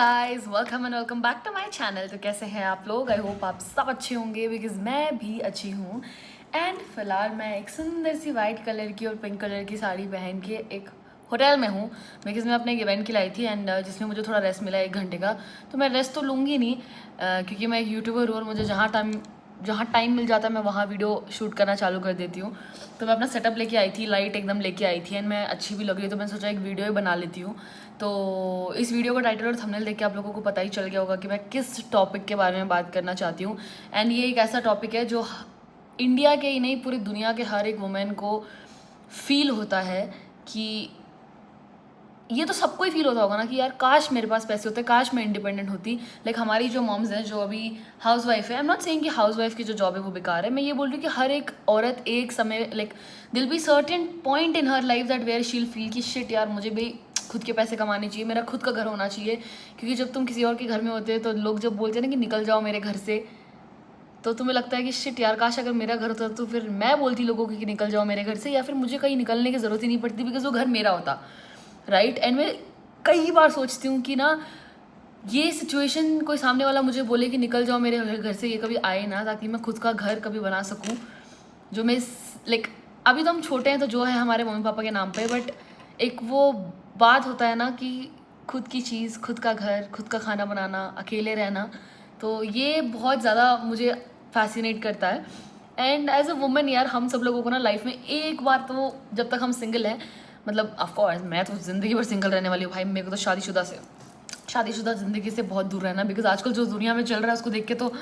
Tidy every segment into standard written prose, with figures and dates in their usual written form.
Guys welcome and welcome back to my channel. तो कैसे हैं आप लोग? आई होप आप सब अच्छे होंगे बिकॉज मैं भी अच्छी हूँ। एंड फिलहाल मैं एक सुंदर सी वाइट कलर की और पिंक कलर की साड़ी पहन के एक होटल में हूँ बिकॉज मैं अपने एक इवेंट की लाई थी एंड जिसमें मुझे थोड़ा रेस्ट मिला 1 घंटे का। तो मैं रेस्ट तो लूँगी नहीं क्योंकि मैं एक यूट्यूबर हूँ और मुझे जहाँ टाइम मिल जाता है मैं वहाँ वीडियो शूट करना चालू कर देती हूँ। तो मैं अपना सेटअप लेके आई थी, लाइट एकदम लेके आई थी एंड मैं अच्छी भी लग रही है तो मैंने सोचा एक वीडियो ही बना लेती हूँ। तो इस वीडियो का टाइटल और थंबनेल देख के आप लोगों को पता ही चल गया होगा कि मैं किस टॉपिक के बारे में बात करना चाहती हूँ। एंड ये एक ऐसा टॉपिक है जो इंडिया के ही नहीं पूरी दुनिया के हर एक वुमेन को फील होता है कि ये तो सबको ही फील होता होगा ना कि यार काश मेरे पास पैसे होते, काश मैं इंडिपेंडेंट होती। लाइक हमारी जो मॉम्स हैं जो अभी हाउस वाइफ है, आई एम नॉट सेइंग कि हाउस वाइफ की जो जॉब है वो बेकार है, मैं ये बोल रही हूँ कि हर एक औरत एक समय like there'll be certain point in her life that where she'll feel कि शिट यार मुझे भी खुद के पैसे कमाने चाहिए, मेरा खुद का घर होना चाहिए। क्योंकि जब तुम किसी और के घर में होते हैं तो लोग जब बोलते हैं ना कि निकल जाओ मेरे घर से, तो तुम्हें लगता है कि शिट यार काश अगर मेरा घर होता तो फिर मैं बोलती लोगों को कि निकल जाओ मेरे घर से, या फिर मुझे कहीं निकलने की ज़रूरत ही नहीं पड़ती बिकॉज वो घर मेरा होता, राइट। एंड मैं कई बार सोचती हूँ कि ना ये सिचुएशन कोई सामने वाला मुझे बोले कि निकल जाओ मेरे घर से, ये कभी आए ना, ताकि मैं खुद का घर कभी बना सकूँ जो मैं लाइक अभी तो हम छोटे हैं तो जो है हमारे मम्मी पापा के नाम पे, बट एक वो बात होता है ना कि खुद की चीज़, खुद का घर, खुद का खाना बनाना, अकेले रहना, तो ये बहुत ज़्यादा मुझे फैसिनेट करता है। एंड एज अ वुमेन यार हम सब लोगों को ना लाइफ में एक बार तो जब तक हम सिंगल हैं, मतलब ऑफकोर्स मैं तो ज़िंदगी भर सिंगल रहने वाली हूँ भाई, मेरे को तो शादीशुदा ज़िंदगी से बहुत दूर रहना बिकॉज आजकल जो दुनिया में चल रहा है उसको देख के तो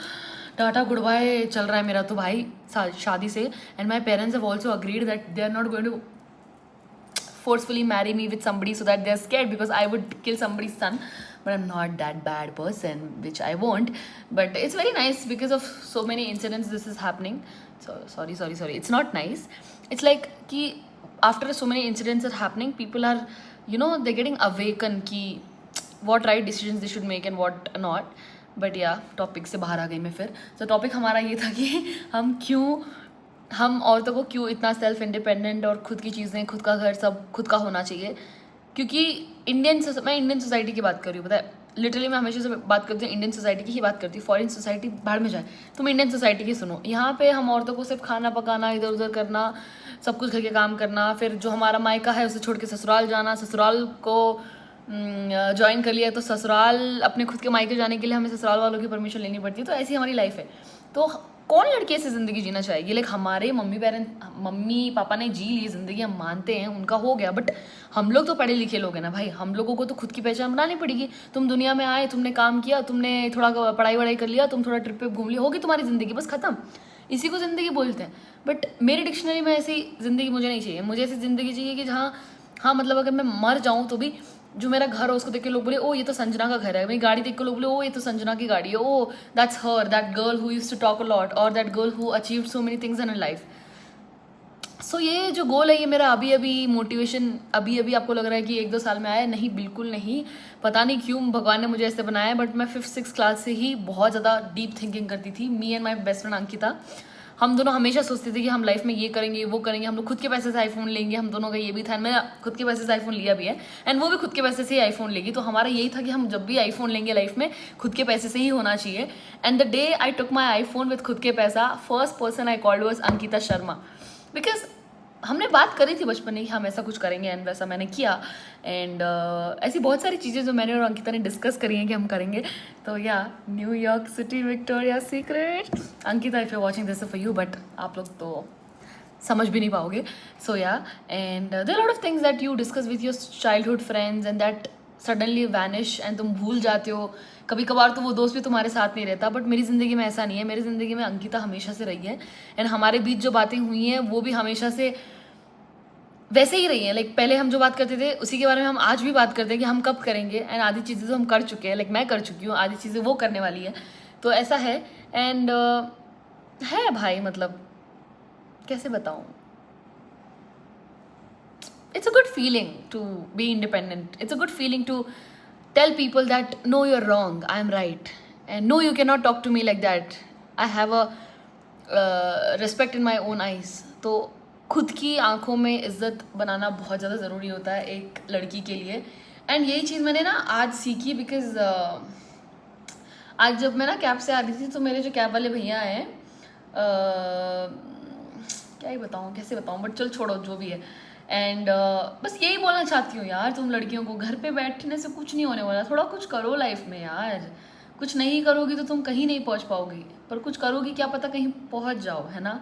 टाटा गुड बाय चल रहा है मेरा तो भाई शादी से। And my parents have also agreed that they are not going to forcefully marry me with somebody so that they're scared because I would kill somebody's son, but I'm not that bad person, which I won't. But it's very nice because of so many incidents this is happening. So sorry, it's not nice. It's like ki after so many incidents are happening, people are, you know, they're getting awakened ki what right decisions they should make and what not. But या topic से बाहर आ गई मैं फिर। तो topic हमारा ये था कि हम औरतों को क्यों इतना सेल्फ इंडिपेंडेंट और खुद की चीज़ें, खुद का घर सब खुद का होना चाहिए। क्योंकि मैं इंडियन सोसाइटी की बात कर रही हूँ, पता है लिटरली मैं हमेशा से बात करती हूँ इंडियन सोसाइटी की ही बात करती हूँ। फॉरेन सोसाइटी बाहर में जाए, तुम इंडियन सोसाइटी की सुनो। यहाँ पे हम औरतों को सिर्फ खाना पकाना, इधर उधर करना, सब कुछ घर के काम करना, फिर जो हमारा मायका है उसे छोड़ के ससुराल जाना, ससुराल को ज्वाइन कर लिया तो ससुराल अपने खुद के मायके जाने के लिए हमें ससुराल वालों की परमिशन लेनी पड़ती है। तो ऐसी हमारी लाइफ है। तो कौन लड़की ऐसी ज़िंदगी जीना चाहेगी? लाइक हमारे मम्मी पापा ने जी ली ज़िंदगी, हम मानते हैं उनका हो गया, बट हम लोग तो पढ़े लिखे लोग हैं ना भाई, हम लोगों को तो खुद की पहचान बनानी पड़ेगी। तुम दुनिया में आए, तुमने काम किया, तुमने थोड़ा पढ़ाई वढ़ाई कर लिया, तुम थोड़ा ट्रिप पे घूम लिया, होगी तुम्हारी ज़िंदगी, बस ख़त्म। इसी को ज़िंदगी बोलते हैं। बट मेरी डिक्शनरी में ऐसी ज़िंदगी मुझे नहीं चाहिए। मुझे ऐसी ज़िंदगी चाहिए कि जहाँ हाँ मतलब अगर मैं मर जाऊँ तो भी जो मेरा घर हो उसको देख के लोग बोले ओ ये तो संजना का घर है, मेरी गाड़ी देख के लोग बोले ओ ये तो संजना की गाड़ी है, oh that's her, that girl who used to talk a lot और that girl who achieved so many things in her life. So ये जो गोल है ये मेरा अभी मोटिवेशन अभी आपको लग रहा है कि 1-2 साल में आया, नहीं बिल्कुल नहीं। पता नहीं क्यों भगवान ने मुझे ऐसे बनाया, बट मैं 5th-6th क्लास से ही बहुत ज़्यादा डीप थिंकिंग करती थी। Me and my best friend Ankita, हम दोनों हमेशा सोचते थे कि हम लाइफ में ये करेंगे वो करेंगे, हम लोग खुद के पैसे से आईफोन लेंगे। हम दोनों का ये भी था, मैंने खुद के पैसे से आईफोन लिया भी है एंड वो भी खुद के पैसे से ही आईफोन लेगी। तो हमारा यही था कि हम जब भी आईफोन लेंगे लाइफ में खुद के पैसे से ही होना चाहिए। And the day I took my iPhone with खुद के पैसा, first person I called was Ankita Sharma. Because हमने बात करी थी बचपन में कि हम ऐसा कुछ करेंगे एंड वैसा मैंने किया। एंड ऐसी बहुत सारी चीज़ें जो मैंने और अंकिता ने डिस्कस करी हैं कि हम करेंगे। तो या New York city Victoria secret, Ankita if you watching this for you, but आप लोग तो समझ भी नहीं पाओगे। So yeah and there lot of things that you discuss with your childhood friends and that suddenly vanish and तुम भूल जाते हो। कभी कभार तो वो दोस्त भी तुम्हारे साथ नहीं रहता, बट मेरी ज़िंदगी में ऐसा नहीं है। मेरी ज़िंदगी में अंकिता हमेशा से रही है एंड हमारे बीच जो बातें हुई हैं वो भी हमेशा से वैसे ही रही हैं। लाइक पहले हम जो बात करते थे उसी के बारे में हम आज भी बात करते हैं कि हम कब करेंगे, एंड आधी चीज़ें तो हम कर चुके हैं, लाइक मैं कर चुकी हूँ, आधी चीज़ें वो करने वाली है। तो ऐसा है एंड है भाई, मतलब कैसे बताऊँ, it's a good feeling to be independent. It's a good feeling to tell people that no, you're wrong, I'm right, and no, you cannot talk to me like that. I have a respect in my own eyes. तो खुद की आंखों में इज्जत बनाना बहुत ज़्यादा ज़रूरी होता है एक लड़की के लिए। एंड यही चीज़ मैंने ना आज सीखी, बिकॉज आज जब मैं ना कैब से आ रही थी तो मेरे जो कैब वाले भैया हैं, क्या ही बताऊँ, कैसे बताऊँ, बट चल छोड़ो, जो भी है। एंड बस यही बोलना चाहती हूँ यार, तुम लड़कियों को घर पे बैठने से कुछ नहीं होने वाला, थोड़ा कुछ करो लाइफ में यार। कुछ नहीं करोगी तो तुम कहीं नहीं पहुँच पाओगी, पर कुछ करोगी क्या पता कहीं पहुँच जाओ, है ना।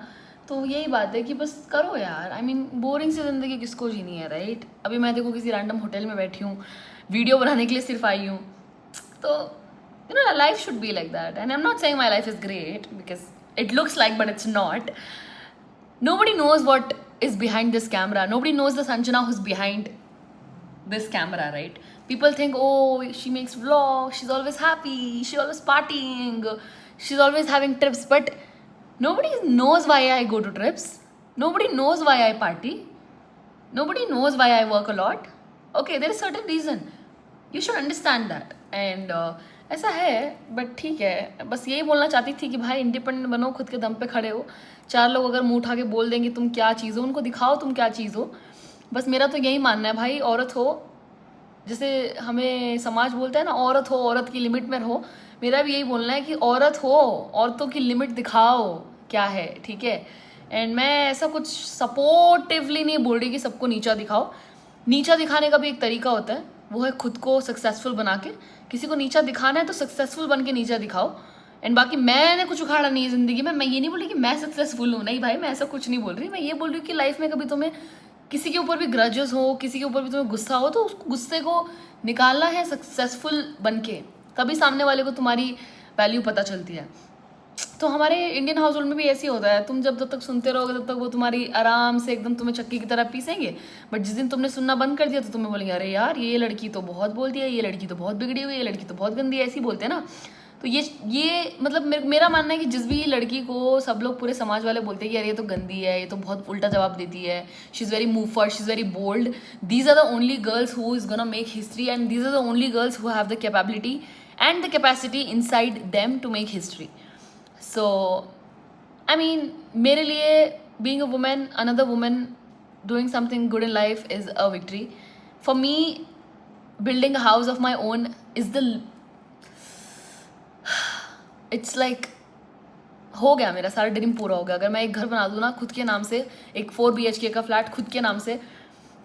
तो यही बात है कि बस करो यार। आई मीन बोरिंग सी ज़िंदगी किसको जीनी है, राइट। अभी मैं देखो किसी रैंडम होटल में बैठी हूँ, वीडियो बनाने के लिए सिर्फ आई हूँ, तो you know life should be like that. And I'm not saying my life is great, because it looks like, but it's not. Nobody knows what is behind this camera. Nobody knows the Sanjana who's behind this camera, right? People think, oh, she makes vlogs, she's always happy, she's always partying, she's always having trips, but nobody knows why I go to trips. Nobody knows why I party. Nobody knows why I work a lot. Okay, there is certain reason. You should understand that. And ऐसा है, but ठीक है। बस यही बोलना चाहती थी कि भाई इंडिपेंडेंट बनो, खुद के दम पे खड़े हो। चार लोग अगर मुंह उठा के बोल देंगे तुम क्या चीज़ हो, उनको दिखाओ तुम क्या चीज़ हो। बस मेरा तो यही मानना है भाई, औरत हो, जैसे हमें समाज बोलता है ना, औरत हो, औरत की लिमिट में रहो। मेरा भी यही बोलना है कि औरत हो, औरतों की लिमिट दिखाओ क्या है, ठीक है। एंड मैं ऐसा कुछ सपोर्टिवली नहीं बोल रही कि सबको नीचा दिखाओ। नीचा दिखाने का भी एक तरीका होता है, वो है खुद को सक्सेसफुल बना के। किसी को नीचा दिखाना है तो सक्सेसफुल बन के नीचा दिखाओ। एंड बाकी मैंने कुछ उखाड़ा नहीं है ज़िंदगी में। मैं ये नहीं बोल रही कि मैं सक्सेसफुल हूँ, नहीं भाई, मैं ऐसा कुछ नहीं बोल रही। मैं ये बोल रही हूँ कि लाइफ में कभी तुम्हें किसी के ऊपर भी ग्रजेस हो, किसी के ऊपर भी तुम्हें गुस्सा हो, तो उस गुस्से को निकालना है सक्सेसफुल बन के, तभी सामने वाले को तुम्हारी वैल्यू पता चलती है। तो हमारे इंडियन हाउस होल्ड में भी ऐसे ही होता है। तुम जब तक सुनते रहोगे तब तक वो तुम्हारी आराम से एकदम तुम्हें चक्की की तरह पीसेंगे, बट जिस दिन तुमने सुनना बंद कर दिया तो तुम्हें बोलेंगे अरे यार ये लड़की तो बहुत बोलती है, ये लड़की तो बहुत बिगड़ी हुई है, ये लड़की तो बहुत गंदी है, ऐसी बोलते हैं ना। तो ये मतलब मेरा मानना है कि जिस भी लड़की को सब लोग पूरे समाज वाले बोलते हैं कि यार ये तो गंदी है, ये तो बहुत उल्टा जवाब देती है, शी इज़ वेरी मूफर, she is very bold, these are the only girls who is gonna make history, and these are the only girls who have the capability and the capacity inside them to make history. So, I mean, मेरे लिए being a woman, another woman doing something good in life is a victory. For me, building a house of my own is it's like हो गया, मेरा सारा dream पूरा हो गया। अगर मैं एक घर बना दूँ ना खुद के नाम से, एक 4 BHK का फ्लैट खुद के नाम से,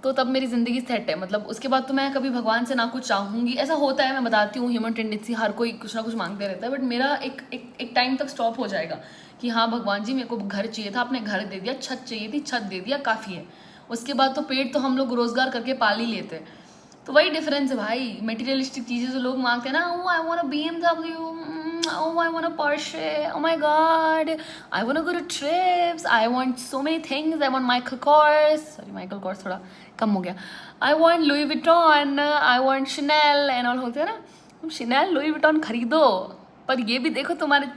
तो तब मेरी ज़िंदगी सेट है। मतलब उसके बाद तो मैं कभी भगवान से ना कुछ चाहूँगी। ऐसा होता है, मैं बताती हूँ, ह्यूमन टेंडेंसी, हर कोई कुछ ना कुछ मांगते रहता है, बट मेरा एक टाइम तक स्टॉप हो जाएगा कि हाँ भगवान जी मेरे को घर चाहिए था, आपने घर दे दिया, छत चाहिए थी, छत दे दिया, काफ़ी है। उसके बाद तो पेट तो हम लोग रोज़गार करके पाल ही लेते हैं। तो वही डिफरेंस है भाई। मटेरियलिस्टिक चीज़ें जो लोग मांगते हैं ना, oh I want a BMW, oh I want a Porsche, oh my god, I want to go to trips, I want so many things, I want Michael Kors, sorry Michael Kors थोड़ा कम हो गया, I want Louis Vuitton, I want Chanel and all होते हैं ना। तुम Chanel Louis Vuitton खरीदो, पर ये भी देखो तुम्हारे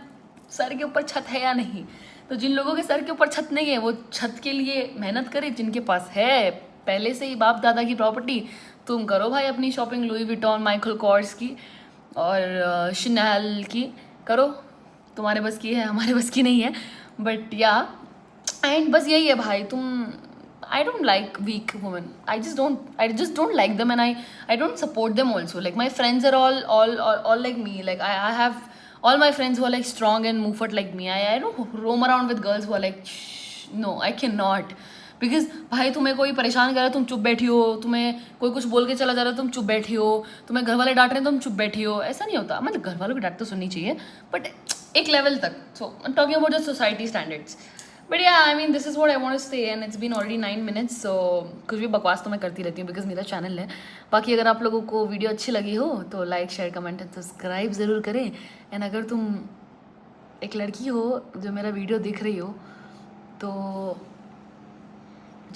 सर के ऊपर छत है या नहीं। तो जिन लोगों के सर के ऊपर छत नहीं है वो छत के लिए मेहनत करें, जिनके पास है पहले से ही बाप दादा की प्रॉपर्टी, तुम करो भाई अपनी shopping Louis Vuitton, Michael Kors की और शनेल की करो। तुम्हारे बस की है, हमारे बस की नहीं है, बट या एंड बस यही है भाई। तुम I don't like weak women. I just don't like them, and I don't support them also. Like my friends are all like me. Like I have all my friends who are like strong and move out like me. I don't roam around with girls who are like shh, no, I cannot. Because भाई तुम्हें कोई परेशान कर रहा है तुम चुप बैठी हो, तुम्हें कोई कुछ बोल के चला जा रहा है तुम चुप बैठी हो, तुम्हें घर वाले डांट रहे हैं तुम चुप बैठी हो, ऐसा नहीं होता। मतलब घर वालों की डांट तो सुननी चाहिए, बट एक लेवल तक। So I am talking about the society standards. But yeah I mean this is what I want to say, and it's been already 9 minutes। So कुछ भी बकवास तो मैं करती रहती हूँ बिकॉज मेरा चैनल है। बाकी अगर आप लोगों को वीडियो अच्छी लगी हो तो like share comment and subscribe ज़रूर करें। एंड अगर तुम एक लड़की हो जो मेरा वीडियो देख रही हो तो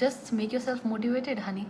just make yourself motivated, honey.